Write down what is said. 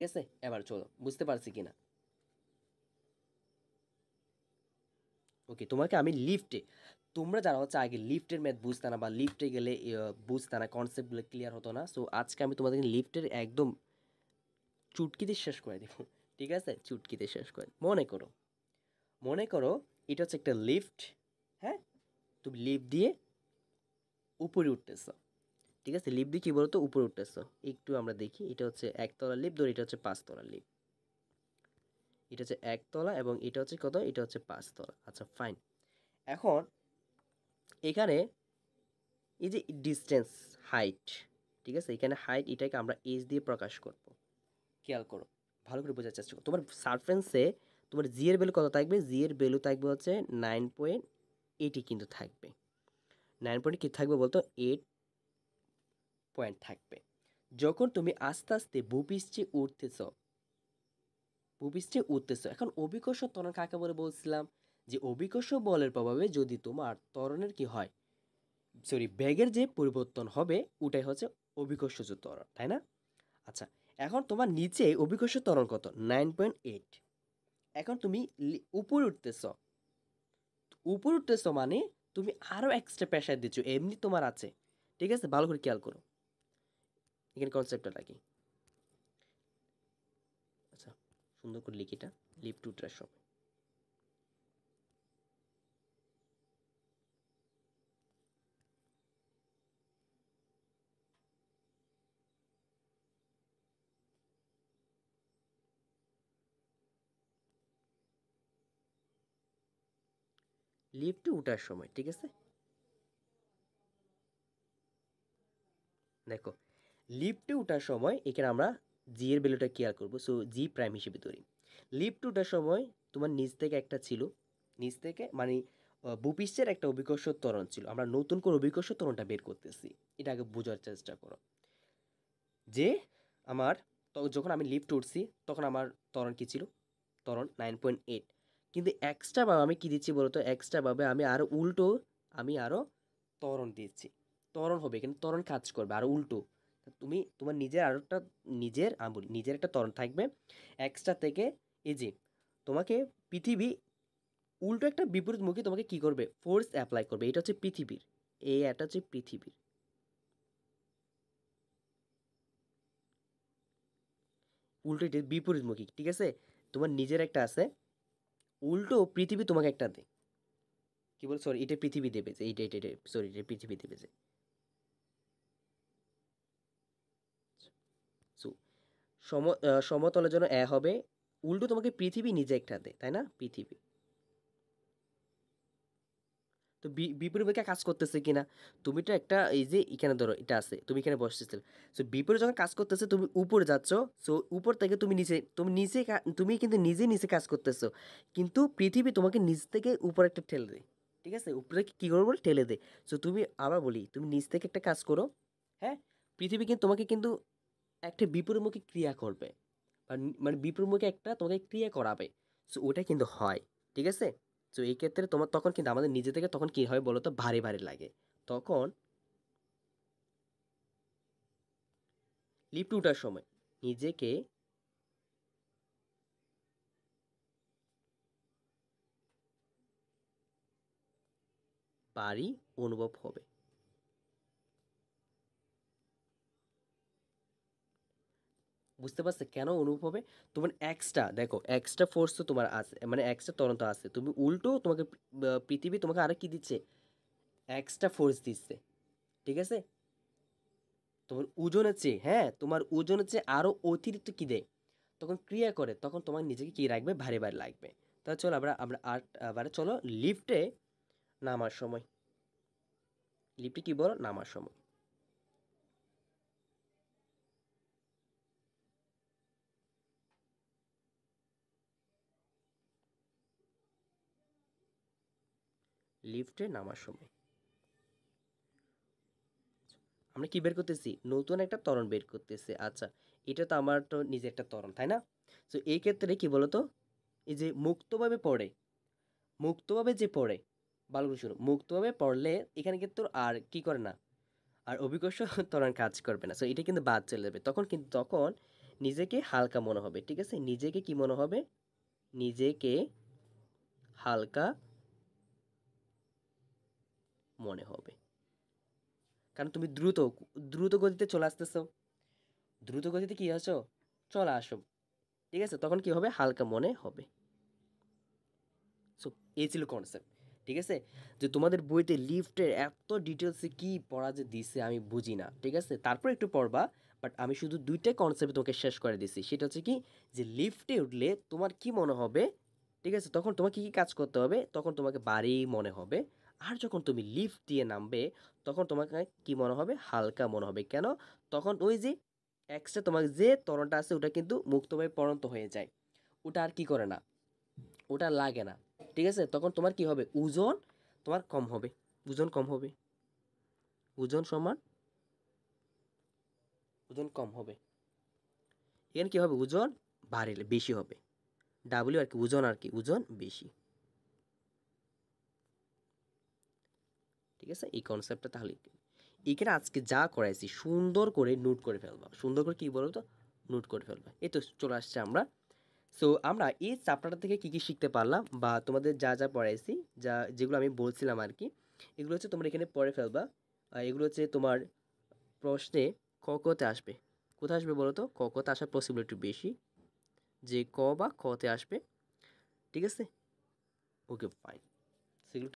আছে? এবার চলো, বুঝতে পারছি কিনা? ওকে, তোমাকে আমি লিফটে, তোমরা যারা হচ্ছে আগে লিফটের ম্যাথ বুঝতে না বা লিফটে গেলে বুঝতে না, কনসেপ্টগুলো ক্লিয়ার হতো না, সো আজকে আমি তোমাদেরকে লিফটের একদম চুটকিতে শেষ করে দেবো। ঠিক আছে, চুটকিতে শেষ করে মনে করো, মনে করো এটা হচ্ছে একটা লিফট। হ্যাঁ, তুমি লিফট দিয়ে উপরে উঠতেছ। ঠিক আছে, লিফট দিয়ে কি বলতো উপরে উঠতেছ। একটু আমরা দেখি, এটা হচ্ছে একতলা লিফট, ধর এটা হচ্ছে পাঁচতলা লিফট। এটা হচ্ছে একতলা এবং এটা হচ্ছে কত, এটা হচ্ছে পাঁচতলা। আচ্ছা ফাইন। এখন এখানে এই যে ডিস্টেন্স, হাইট, ঠিক আছে, এখানে হাইট এটাকে আমরা এইচ দিয়ে প্রকাশ করব। খেয়াল করো, ভালো করে বোঝার চেষ্টা করো। তোমার সারফেন্সে তোমার জি এর ভ্যালু কত থাকবে? জি এর ভ্যালু থাকবে হচ্ছে 9.80 কিন্তু থাকবে। 9 কি থাকবে বলতো? 8 থাকবে। যখন তুমি আস্তে আস্তে ভূপৃষ্ঠে উঠতেছ, ভূপৃষ্ঠে উঠতেছ, এখন অভিকর্ষ ত্বরণ কাকে বলে বলছিলাম? যে অভিকর্ষ বলের প্রভাবে যদি তোমার ত্বরণের কি হয়, সরি বেগের যে পরিবর্তন হবে, ওটাই হচ্ছে অভিকর্ষজ ত্বরণ, তাই না? আচ্ছা, এখন তোমার নিচে অভিকর্ষ ত্বরণ কত? 9.8। এখন তুমি উপরে উঠতেছ, উপরে উঠতেছ মানে তুমি আরো এক্সট্রা প্রেশার দিচ্ছ, এমনি তোমার আছে। ঠিক আছে, ভালো করে খেয়াল করো এখানে কনসেপ্টটা কি। আচ্ছা, সুন্দর করে লিখি এটা, লিফট উঠার সময়। লিফটে উঠার সময়, ঠিক আছে, দেখো লিফটে ওঠার সময় এখানে আমরা জি এর ভ্যালুটা কেয়ার করবো, সো জি প্রাইম হিসেবে ধরি। লিফটে ওঠার সময় তোমার নিচ থেকে একটা ছিল, নিচ থেকে মানে ভূপৃষ্ঠের একটা অভিকর্ষ ত্বরণ ছিল, আমরা নতুন করে অভিকর্ষ ত্বরণটা বের করতেছি। এটা আগে বোঝার চেষ্টা করো যে আমার যখন আমি লিফট উঠছি তখন আমার ত্বরণ কী ছিল? ত্বরণ 9.8। কিন্তু এক্সট্রাভাবে আমি কী দিচ্ছি বলতো? এক্সট্রাভাবে আমি আরও উল্টো, আমি আরও ত্বরণ দিচ্ছি। ত্বরণ হবে এখানে, ত্বরণ কাজ করবে আরও উল্টো। তুমি তোমার নিজের আরও একটা, নিজের আমি বলি নিজের একটা ত্বরণ থাকবে এক্সট্রা থেকে। এই যে তোমাকে পৃথিবী উল্টো একটা বিপরীতমুখী তোমাকে কি করবে? ফোর্স অ্যাপ্লাই করবে। এটা হচ্ছে পৃথিবীর, এই এটা হচ্ছে পৃথিবীর, উল্টো এটা বিপরীতমুখী। ঠিক আছে, তোমার নিজের একটা আছে, উল্টো পৃথিবী তোমাকে একটা দেয়। কি বল, সরি এটা পৃথিবী দেবে যে, এইটা সরি এটা পৃথিবী দেবে যে। সো সমতলের জন্য এ হবে, উল্টো তোমাকে পৃথিবী নিজে একটা দেয়, তাই না? পৃথিবী তো বিপরীতমুখী কাজ করতেছে কিনা? তুমি তো একটা, এই যে এখানে ধরো এটা আছে, তুমি এখানে বসতেছিল, সো বিপরীত যখন কাজ করতেছে তুমি উপরে যাচ্ছ, সো উপর থেকে তুমি নিচে, তুমি নিচে তুমি কিন্তু নিজে নিচে কাজ করতেছো, কিন্তু পৃথিবী তোমাকে নিচ থেকে উপরে একটা ঠেলে দেয়। ঠিক আছে, উপরে কি করবো বলে ঠেলে দেয়। সো তুমি আবার বলি, তুমি নিচ থেকে একটা কাজ করো, হ্যাঁ, পৃথিবী কিন্তু তোমাকে কিন্তু একটা বিপরীতমুখী ক্রিয়া করবে, মানে বিপরীতমুখী একটা তোমাকে ক্রিয়া করাবে। সো ওটা কিন্তু হয়। ঠিক আছে, তো এই ক্ষেত্রে তোমার তখন কিন্তু আমাদের নিজে থেকে তখন কি হয় বলো তো? ভারী ভারী লাগে। তখন লিফট উঠার সময় নিজেকে ভারী অনুভব হবে। বুঝতে পারছে কেন অনুভব হবে? তোমার এক্সট্রা দেখো, এক্সট্রা ফোর্স তো তোমার আছে, মানে এক্সট্রা ত্বরণ তো আছে, তুমি উল্টো তোমাকে পৃথিবী তোমাকে আরো কি দিচ্ছে? এক্সট্রা ফোর্স দিচ্ছে। ঠিক আছে, তোমার ওজনের চেয়ে, হ্যাঁ, তোমার ওজনের চেয়ে আরো অতিরিক্ত কি দেয়? তখন ক্রিয়া করে, তখন তোমার নিজেকে কি রাখবে? ভারী ভারী লাগবে। তাহলে চলো আমরা আমরা আর আবার চলো লিফটে নামার সময়, লিফটে কি বলো? নামার সময়। লিফটে নামার সময় আমরা কি বের করতেছি? নতুন একটা ত্বরণ বের করতেছি। আচ্ছা, এটা তো আমার তো নিজের একটা ত্বরণ, তাই না? তো এই ক্ষেত্রে কি বলতো, এই যে মুক্তভাবে পড়ে, মুক্তভাবে যে পড়ে, ভালো করে শুনো, মুক্তভাবে পড়লে এখানে কিন্তু আর কি করে না, আর অভিকর্ষ ত্বরণ কাজ করবে না। সো এটা কিন্তু বাদ চলে যাবে তখন, কিন্তু তখন নিজেকে হালকা মনে হবে, ঠিক আছে? নিজেকে কি মনে হবে? নিজেকে হালকা মনে হবে। কারণ তুমি দ্রুত গতিতে চলে আসতেছো। দ্রুত গতিতে কি আছো? চলে আসো। ঠিক আছে? তখন কি হবে? হালকা মনে হবে। সো এই ছিল কনসেপ্ট। ঠিক আছে? যে তোমাদের বইতে লিফটের এত ডিটেলসে কি পড়া যে দিছে আমি বুঝি না। ঠিক আছে? তারপর একটু পড়বা। বাট আমি শুধু ২ টা কনসেপ্ট তোমাকে শেষ করে দিছি। সেটা হচ্ছে কি যে লিফটে উঠলে তোমার কি মনে হবে? ঠিক আছে? তখন তোমাকে কি কাজ করতে হবে? তখন তোমাকে ভারী মনে হবে। আর যখন তুমি লিফট দিয়ে নামবে তখন তোমাকে কি মনে হবে? হালকা মনে হবে। কেন? তখন ওই যে এক্সট্রা তোমার যে ত্বরণটা আছে ওটা কিন্তু মুক্তভাবে পড়ন্ত হয়ে যায়। ওটা আর কি করে না? ওটা লাগে না। ঠিক আছে? তখন তোমার কি হবে? ওজন তোমার কম হবে। ওজন কম হবে। ওজন সমান ওজন কম হবে। এখানে কি হবে? ওজন বাড়লে বেশি হবে। ডাব্লিউ আর কি ওজন আর কি ওজন বেশি। ঠিক আছে? এই কনসেপ্টটা তাহলে এখানে আজকে যা করাইছি সুন্দর করে নোট করে ফেলবা। সুন্দর করে কি বলো তো? নোট করে ফেলবা। এই তো চলে আসছে আমরা। সো আমরা এই চ্যাপ্টারটা থেকে কি শিখতে পারলাম বা তোমাদের যা পড়াইছি, যেগুলো আমি বলছিলাম আর কি, এগুলো হচ্ছে তোমরা এখানে পড়ে ফেলবা। এগুলো হচ্ছে তোমার প্রশ্নে ক তে আসবে। কোথায় আসবে বলো তো? তে আসার পসিবিলিটি বেশি। যে ক বা খ তে আসবে। ঠিক আছে? Okay fine.